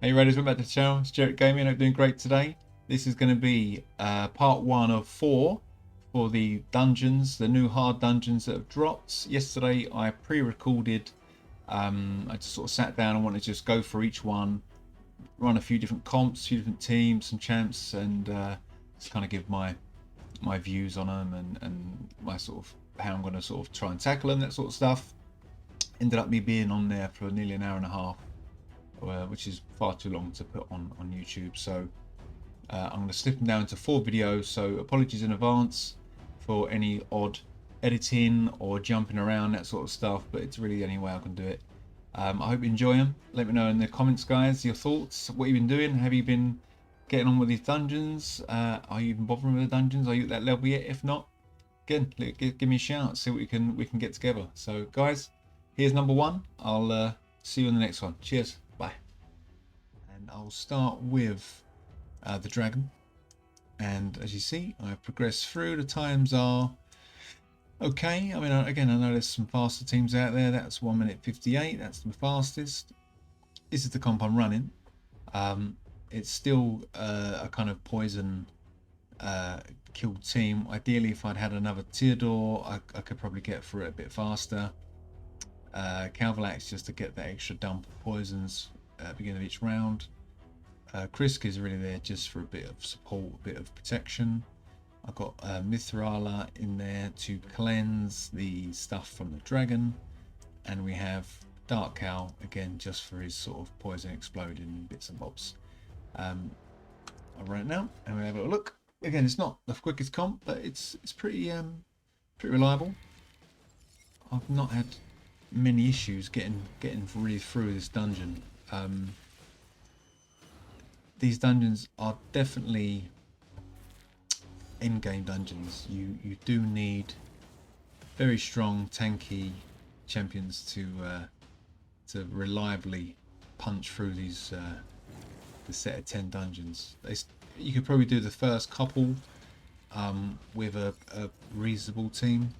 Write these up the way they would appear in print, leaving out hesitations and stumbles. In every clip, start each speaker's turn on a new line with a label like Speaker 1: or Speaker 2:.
Speaker 1: Hey Raiders, welcome back to the channel. It's Jarrett Gaming. I'm doing great today. This is going to be part 1 of 4 for the dungeons, the new hard dungeons that have dropped. Yesterday I pre-recorded, I just sort of sat down and wanted to just go for each one, run a few different comps, a few different teams, some champs, and just kind of give my views on them and my sort of how I'm going to sort of try and tackle them, that sort of stuff. Ended up me being on there for nearly an hour and a half. Which is far too long to put on YouTube, so I'm going to slip them down into 4 videos, so apologies in advance for any odd editing or jumping around, that sort of stuff, but it's really the only way I can do it. I hope you enjoy them. Let me know in the comments, guys, your thoughts, what you've been doing. Have you been getting on with these dungeons? Are you even bothering with the dungeons? Are you at that level yet? If not, again, give me a shout, see what we can get together. So guys, here's number 1. I'll see you in the next one. Cheers. Bye. And I'll start with the dragon. And as you see, I've progressed through. The times are okay. I mean, again, I know there's some faster teams out there. That's 1 minute 58. That's the fastest. This is the comp I'm running. It's still a kind of poison kill team. Ideally, if I'd had another Theodore, I could probably get through it a bit faster. Calvalax just to get that extra dump of poisons at the beginning of each round. Krisk is really there just for a bit of support, a bit of protection. I've got Mithrala in there to cleanse the stuff from the dragon, and we have Dark Cow again just for his sort of poison exploding bits and bobs. I'll run it now and we'll have a little look. Again, it's not the quickest comp, but it's pretty reliable. I've not had many issues getting really through this dungeon. These dungeons are definitely in-game dungeons. You do need very strong tanky champions to reliably punch through these the set of 10 dungeons. You could probably do the first couple with a reasonable team,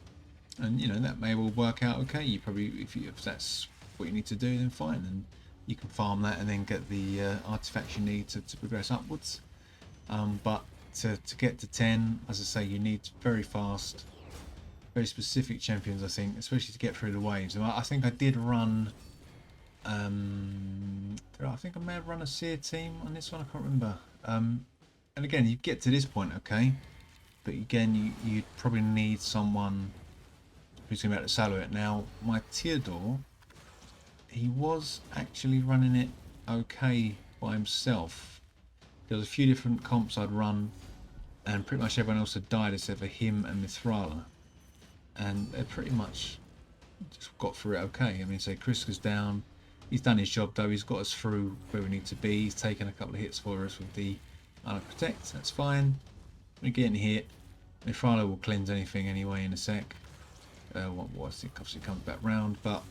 Speaker 1: and you know that may well work out okay. You probably, if that's what you need to do, then fine, and you can farm that and then get the artifacts you need to progress upwards. But to get to 10, as I say, you need very fast, very specific champions, I think, especially to get through the waves. And I think I did run I think I may have run a seer team on this one, I can't remember. And again, you get to this point, okay, but again you'd probably need someone who's going to be able to solo it. Now my Theodore, he was actually running it okay by himself. There was a few different comps I'd run and pretty much everyone else had died except for him and Mithrala, and they pretty much just got through it okay. I mean, say Kriska's down, he's done his job though, he's got us through where we need to be, he's taken a couple of hits for us with the Protect, that's fine. We're getting hit. Mithrala will cleanse anything anyway in a sec. I think obviously comes back round, but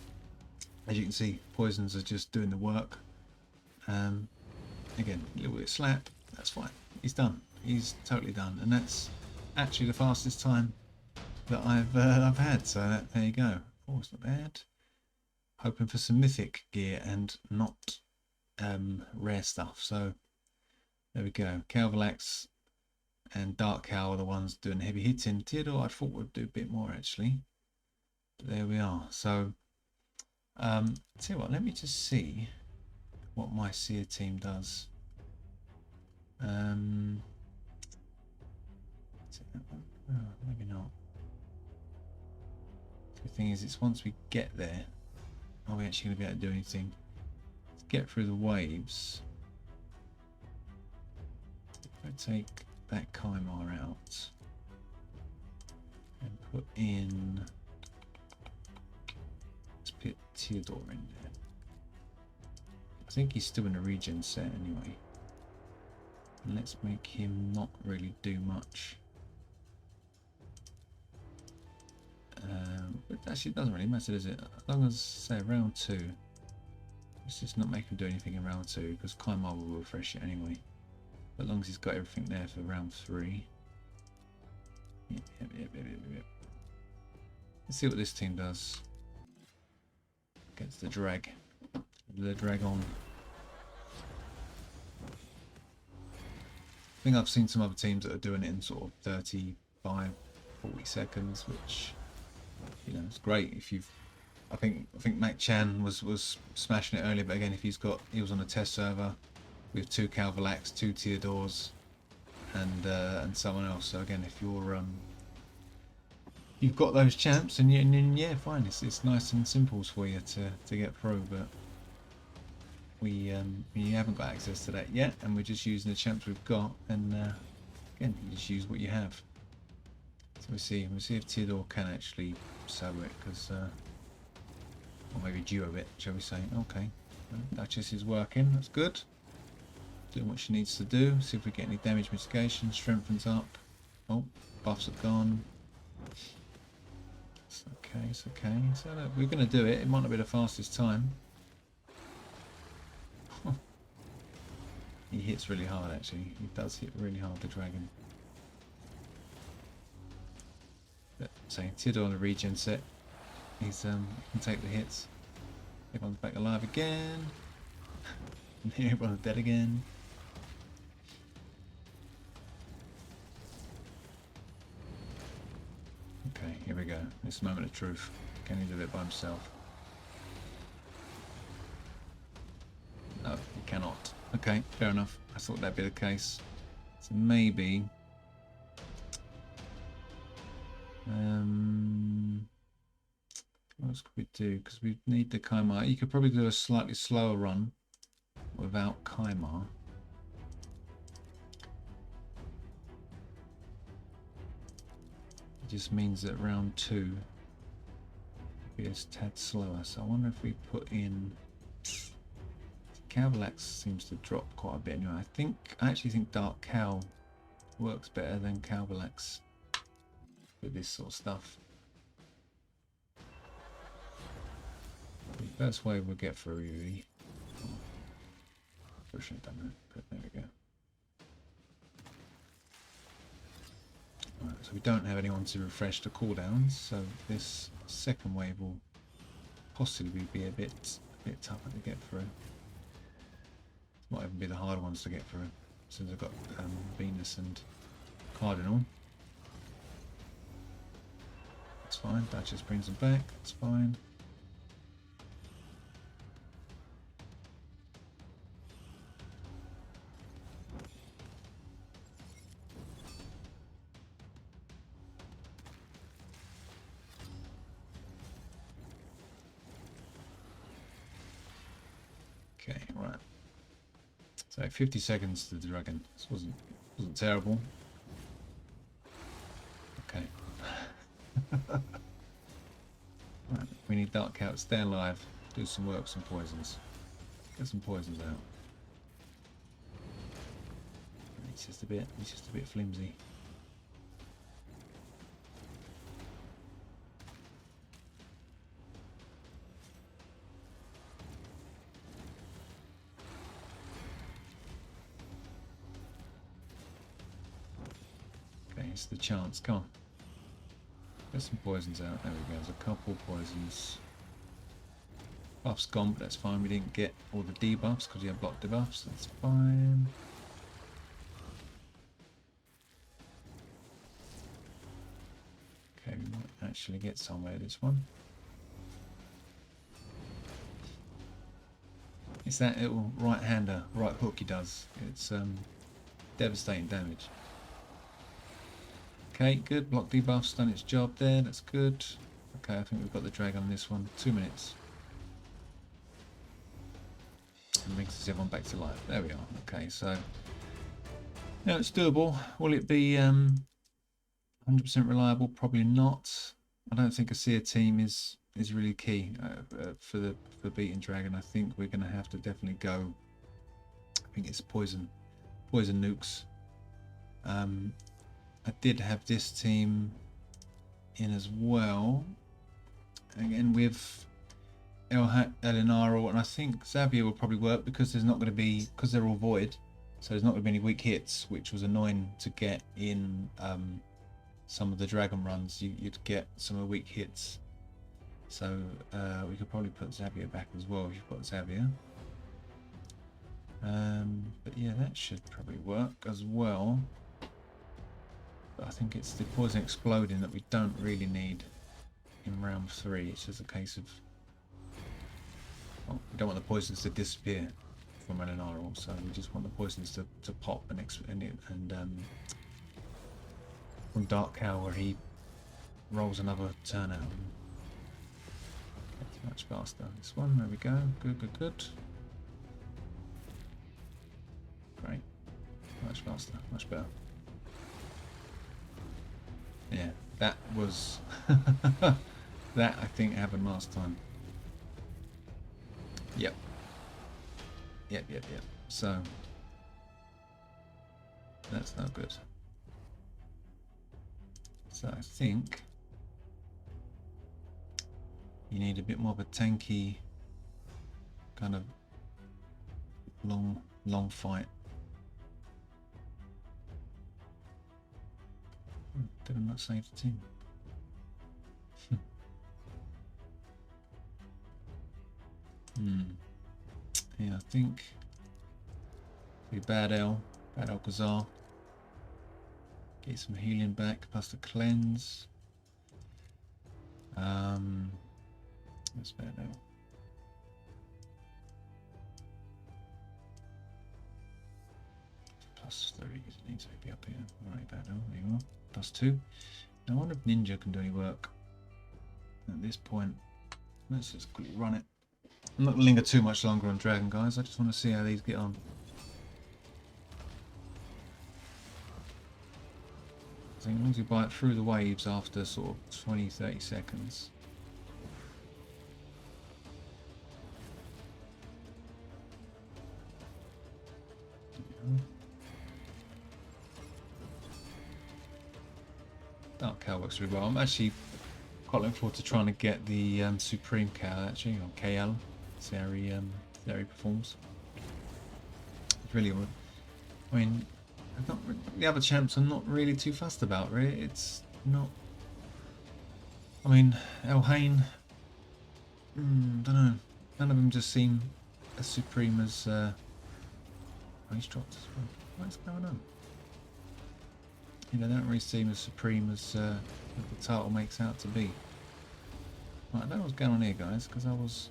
Speaker 1: as you can see, poisons are just doing the work. Again, a little bit slap, that's fine. He's done. He's totally done, and that's actually the fastest time that I've had. So there you go. Oh, it's not bad. Hoping for some mythic gear and not rare stuff. So there we go. Calvalax and Dark Cow are the ones doing the heavy hitting. Theodore I thought would do a bit more actually. But there we are. So tell you what, let me just see what my seer team does. Is it that one? Oh, maybe not. The thing is, it's once we get there, are we actually going to be able to do anything? To get through the waves, if I take that Kaimar out and put in, let's put Theodore in there. I think he's still in a regen set anyway. And let's make him not really do much. But actually it doesn't really matter, does it? As long as, say, round 2. Let's just not make him do anything in round 2, because Kaimar will refresh it anyway. But as long as he's got everything there for round 3. Yep. Let's see what this team does against the drag. The dragon. think I've seen some other teams that are doing it in sort of 35, 40 seconds, which, you know, it's great if you've. I think Mac Chan was smashing it earlier, but again, if he was on a test server with 2 Calvalax, 2 Teodors, and someone else. So again, if you've got those champs, and yeah, fine, it's nice and simple for you to get through, but we haven't got access to that yet, and we're just using the champs we've got, and again, you just use what you have. So we'll see if Teodor can actually sew it, because or maybe duo it, shall we say. Okay, Duchess is working, that's good, doing what she needs to do. See if we get any damage mitigation. Strengthens up. Oh, buffs are gone. It's okay, it's okay. So look, we're going to do it. It might not be the fastest time. He hits really hard, actually. He does hit really hard, the dragon. But saying Teodor on the regen set, he's can take the hits. Everyone's back alive again. Everyone's dead again. Okay, here we go. This moment of truth. Can he do it by himself? No, he cannot. Okay, fair enough. I thought that'd be the case. So maybe what else could we do? Because we need the Kaimar. You could probably do a slightly slower run without Kaimar. It just means that round 2 will be a tad slower. So I wonder if we put in Calvalax seems to drop quite a bit anyway. I actually think Dark Cow works better than Calvalax with this sort of stuff. The first wave we'll get through really. I shouldn't have done that, but there we go. Right, so we don't have anyone to refresh the cooldowns, so this second wave will possibly be a bit tougher to get through. Might even be the harder ones to get through, since I've got Venus and Cardinal. That's fine. Duchess brings them back. That's fine. Okay, right. So 50 seconds to the dragon. This wasn't terrible. Okay. Right, we need Dark Cow to stay alive. Do some work with some poisons. Get some poisons out. He's just a bit flimsy. It's the chance. Come on. Get some poisons out. There we go. There's a couple poisons. Buff's gone, but that's fine. We didn't get all the debuffs because we have block debuffs. That's fine. Okay, we might actually get somewhere this one. It's that little right-hander, right hook he does. It's devastating damage. Okay, good. Block debuff's done its job there. That's good. Okay, I think we've got the drag on this one. 2 minutes. And brings us everyone back to life. There we are. Okay, so now it's doable. Will it be 100% reliable? Probably not. I don't think a Seer team is really key for beating dragon. I think we're going to have to definitely go. I think it's poison nukes. I did have this team in as well, again with Elinaro, and I think Xavier will probably work because there's not going to be, because they're all void, so there's not going to be any weak hits, which was annoying to get in some of the dragon runs. You'd get some of the weak hits, so we could probably put Xavier back as well if you've got Xavier. But yeah, that That should probably work as well. But I think it's the poison exploding that we don't really need in round 3. It's just a case of... well, we don't want the poisons to disappear from Elenara, so we just want the poisons to pop and from Dark Cow, where he rolls another turn out. It's much faster. This one, there we go. Good, good, good. Great. Much faster, much better. Yeah, that was that I think happened last time. Yep. Yep. So that's no good. So I think you need a bit more of a tanky kind of long fight. Did I not save the team? Yeah, I think be Bad Alcazar. Get some healing back plus the cleanse. That's Bad Al. Plus 3, it needs to be up here. Alright, Bad Al, there you are. Plus 2. Now I wonder if Ninja can do any work at this point. Let's just quickly run it. I'm not going to linger too much longer on Dragon, guys. I just want to see how these get on. I think as long as you bite through the waves after sort of 20-30 seconds. Dark Cow works really well. I'm actually quite looking forward to trying to get the Supreme Cow, actually, or KL. See how he performs. It's really good. I mean, the other champs I'm not really too fussed about, really. It's not... I mean, Elhain... don't know. None of them just seem as supreme as... Oh, he's dropped as well. What's going on? You know, they don't really seem as supreme as the title makes out to be. Right, I don't know what's going on here, guys, because I was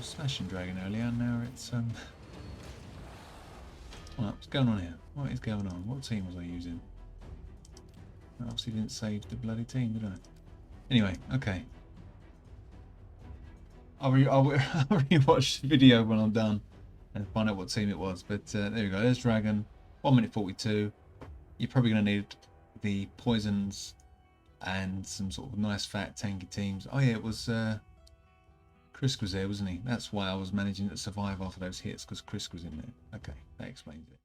Speaker 1: smashing Dragon earlier, and now it's Right, what's going on here? What is going on? What team was I using? I obviously didn't save the bloody team, did I? Anyway, okay. I'll rewatch the video when I'm done and find out what team it was. But there we go. There's Dragon. 1 minute 42. You're probably going to need the poisons and some sort of nice fat tanky teams. Oh yeah, it was Chris was there, wasn't he? That's why I was managing to survive after those hits, because Chris was in there. Okay, that explains it.